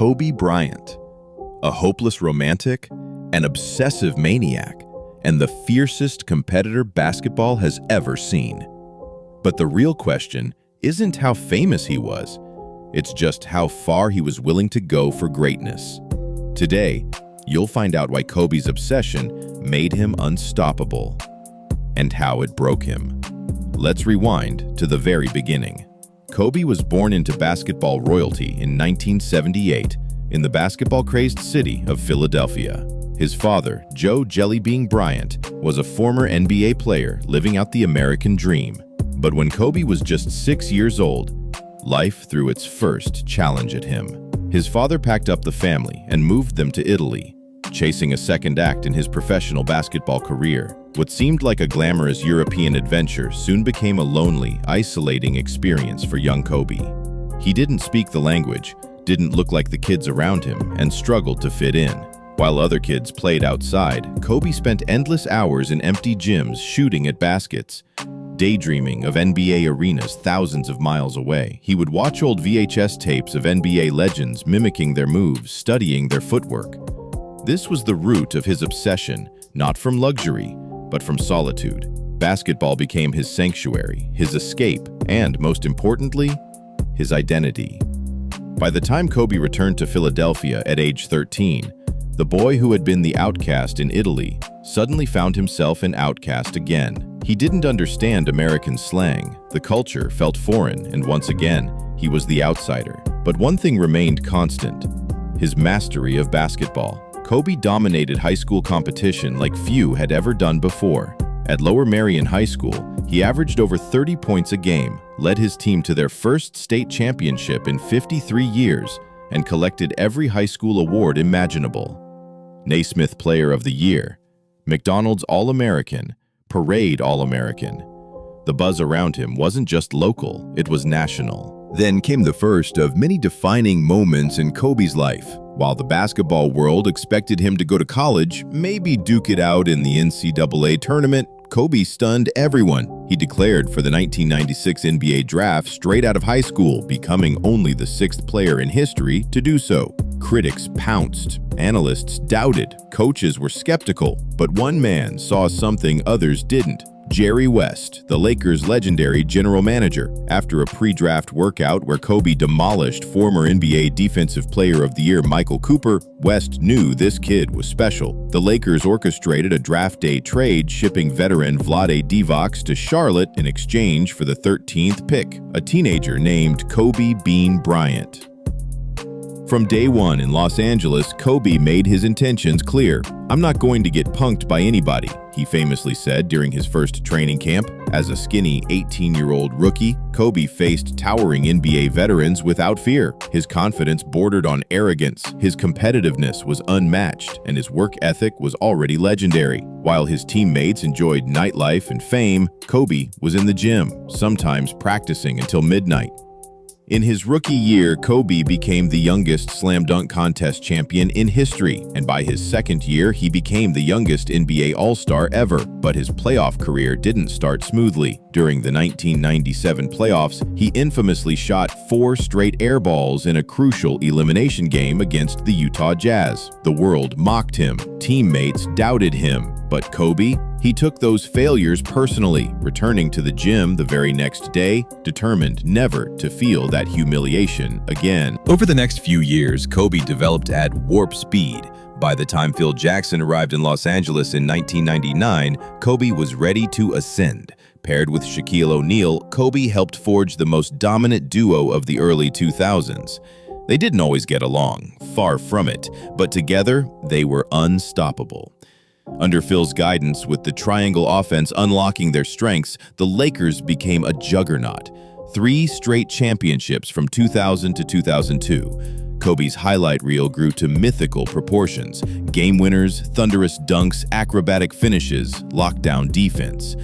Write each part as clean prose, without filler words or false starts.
Kobe Bryant, a hopeless romantic, an obsessive maniac, and the fiercest competitor basketball has ever seen. But the real question isn't how famous he was, it's just how far he was willing to go for greatness. Today, you'll find out why Kobe's obsession made him unstoppable, and how it broke him. Let's rewind to the very beginning. Kobe was born into basketball royalty in 1978 in the basketball-crazed city of Philadelphia. His father, Joe "Jelly Bean" Bryant, was a former NBA player living out the American dream. But when Kobe was just 6 years old, life threw its first challenge at him. His father packed up the family and moved them to Italy, chasing a second act in his professional basketball career. What seemed like a glamorous European adventure soon became a lonely, isolating experience for young Kobe. He didn't speak the language, didn't look like the kids around him, and struggled to fit in. While other kids played outside, Kobe spent endless hours in empty gyms shooting at baskets, daydreaming of NBA arenas thousands of miles away. He would watch old VHS tapes of NBA legends mimicking their moves, studying their footwork. This was the root of his obsession, not from luxury, but from solitude. Basketball became his sanctuary, his escape, and, most importantly, his identity. By the time Kobe returned to Philadelphia at age 13, the boy who had been the outcast in Italy suddenly found himself an outcast again. He didn't understand American slang, the culture felt foreign, and once again, he was the outsider. But one thing remained constant: his mastery of basketball. Kobe dominated high school competition like few had ever done before. At Lower Merion High School, he averaged over 30 points a game, led his team to their first state championship in 53 years, and collected every high school award imaginable. Naismith Player of the Year, McDonald's All-American, Parade All-American. The buzz around him wasn't just local, it was national. Then came the first of many defining moments in Kobe's life. While the basketball world expected him to go to college, maybe duke it out in the NCAA tournament, Kobe stunned everyone. He declared for the 1996 NBA draft straight out of high school, becoming only the 6th player in history to do so. Critics pounced, analysts doubted, coaches were skeptical, but one man saw something others didn't. Jerry West, the Lakers' legendary general manager. After a pre-draft workout where Kobe demolished former NBA Defensive Player of the Year Michael Cooper, West knew this kid was special. The Lakers orchestrated a draft day trade, shipping veteran Vlade Divac to Charlotte in exchange for the 13th pick, a teenager named Kobe Bean Bryant. From day one in Los Angeles, Kobe made his intentions clear. "I'm not going to get punked by anybody," he famously said during his first training camp. As a skinny 18-year-old rookie, Kobe faced towering NBA veterans without fear. His confidence bordered on arrogance, his competitiveness was unmatched, and his work ethic was already legendary. While his teammates enjoyed nightlife and fame, Kobe was in the gym, sometimes practicing until midnight. In his rookie year, Kobe became the youngest slam dunk contest champion in history, and by his second year, he became the youngest NBA All-Star ever. But his playoff career didn't start smoothly. During the 1997 playoffs, he infamously shot 4 straight air balls in a crucial elimination game against the Utah Jazz. The world mocked him, teammates doubted him, but Kobe, he took those failures personally, returning to the gym the very next day, determined never to feel that humiliation again. Over the next few years, Kobe developed at warp speed. By the time Phil Jackson arrived in Los Angeles in 1999, Kobe was ready to ascend. Paired with Shaquille O'Neal, Kobe helped forge the most dominant duo of the early 2000s. They didn't always get along, far from it, but together they were unstoppable. Under Phil's guidance, with the triangle offense unlocking their strengths, the Lakers became a juggernaut. 3 straight championships from 2000 to 2002. Kobe's highlight reel grew to mythical proportions: game winners, thunderous dunks, acrobatic finishes, lockdown defense.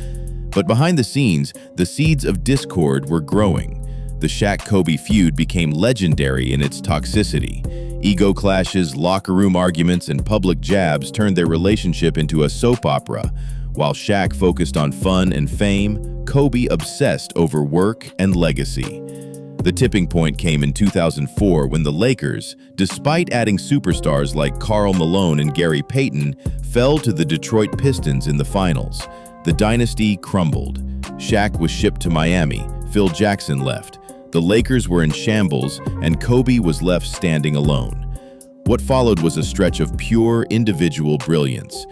But behind the scenes, the seeds of discord were growing. The Shaq-Kobe feud became legendary in its toxicity. Ego clashes, locker room arguments, and public jabs turned their relationship into a soap opera. While Shaq focused on fun and fame, Kobe obsessed over work and legacy. The tipping point came in 2004 when the Lakers, despite adding superstars like Karl Malone and Gary Payton, fell to the Detroit Pistons in the finals. The dynasty crumbled. Shaq was shipped to Miami, Phil Jackson left. The Lakers were in shambles, and Kobe was left standing alone. What followed was a stretch of pure individual brilliance.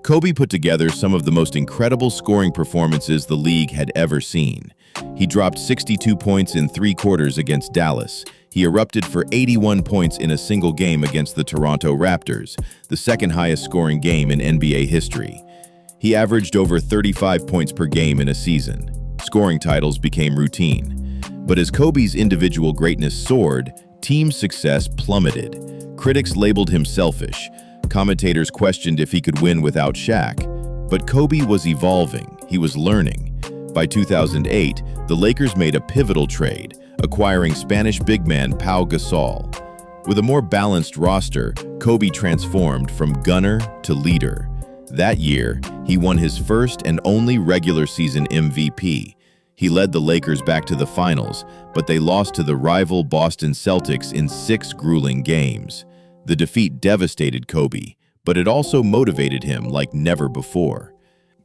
Kobe put together some of the most incredible scoring performances the league had ever seen. He dropped 62 points in 3 quarters against Dallas. He erupted for 81 points in a single game against the Toronto Raptors, the second highest scoring game in NBA history. He averaged over 35 points per game in a season. Scoring titles became routine. But as Kobe's individual greatness soared, team success plummeted. Critics labeled him selfish. Commentators questioned if he could win without Shaq. But Kobe was evolving. He was learning. By 2008, the Lakers made a pivotal trade, acquiring Spanish big man Pau Gasol. With a more balanced roster, Kobe transformed from gunner to leader. That year, he won his first and only regular season MVP. He led the Lakers back to the finals, but they lost to the rival Boston Celtics in 6 grueling games. The defeat devastated Kobe, but it also motivated him like never before.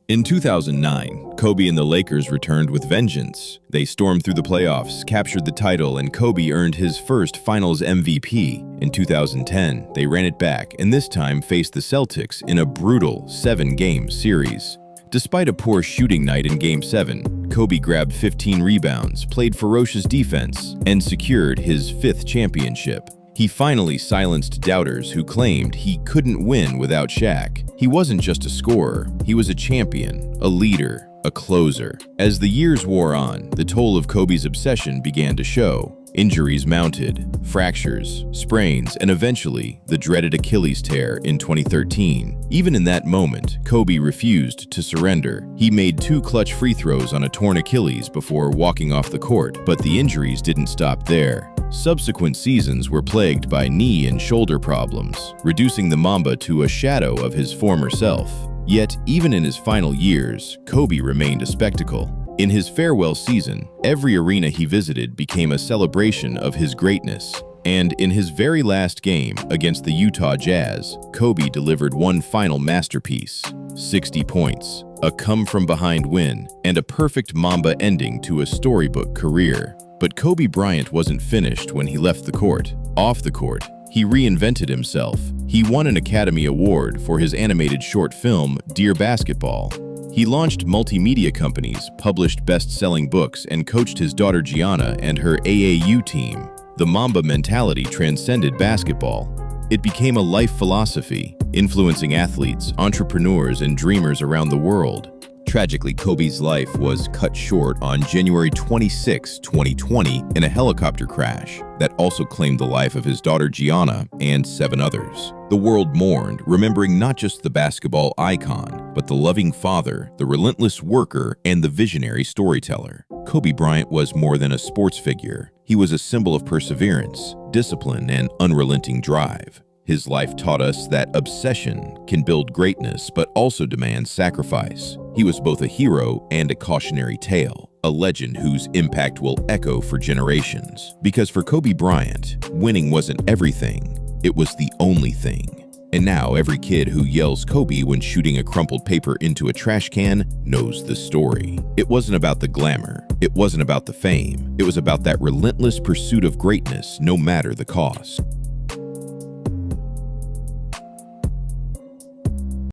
In 2009, Kobe and the Lakers returned with vengeance. They stormed through the playoffs, captured the title, and Kobe earned his first Finals MVP. In 2010, they ran it back and this time faced the Celtics in a brutal 7-game series. Despite a poor shooting night in Game 7, Kobe grabbed 15 rebounds, played ferocious defense, and secured his 5th championship. He finally silenced doubters who claimed he couldn't win without Shaq. He wasn't just a scorer, he was a champion, a leader, a closer. As the years wore on, the toll of Kobe's obsession began to show. Injuries mounted, fractures, sprains, and eventually the dreaded Achilles tear in 2013. Even in that moment, Kobe refused to surrender. He made 2 clutch free throws on a torn Achilles before walking off the court, but the injuries didn't stop there. Subsequent seasons were plagued by knee and shoulder problems, reducing the Mamba to a shadow of his former self. Yet, even in his final years, Kobe remained a spectacle. In his farewell season, every arena he visited became a celebration of his greatness. And in his very last game against the Utah Jazz, Kobe delivered one final masterpiece: 60 points, a come-from-behind win, and a perfect Mamba ending to a storybook career. But Kobe Bryant wasn't finished when he left the court. Off the court, he reinvented himself. He won an Academy Award for his animated short film, Dear Basketball. He launched multimedia companies, published best-selling books, and coached his daughter Gianna and her AAU team. The Mamba mentality transcended basketball. It became a life philosophy, influencing athletes, entrepreneurs, and dreamers around the world. Tragically, Kobe's life was cut short on January 26, 2020, in a helicopter crash that also claimed the life of his daughter Gianna and 7 others. The world mourned, remembering not just the basketball icon, but the loving father, the relentless worker, and the visionary storyteller. Kobe Bryant was more than a sports figure. He was a symbol of perseverance, discipline, and unrelenting drive. His life taught us that obsession can build greatness, but also demands sacrifice. He was both a hero and a cautionary tale, a legend whose impact will echo for generations. Because for Kobe Bryant, winning wasn't everything, it was the only thing. And now every kid who yells Kobe when shooting a crumpled paper into a trash can knows the story. It wasn't about the glamour. It wasn't about the fame. It was about that relentless pursuit of greatness, no matter the cost.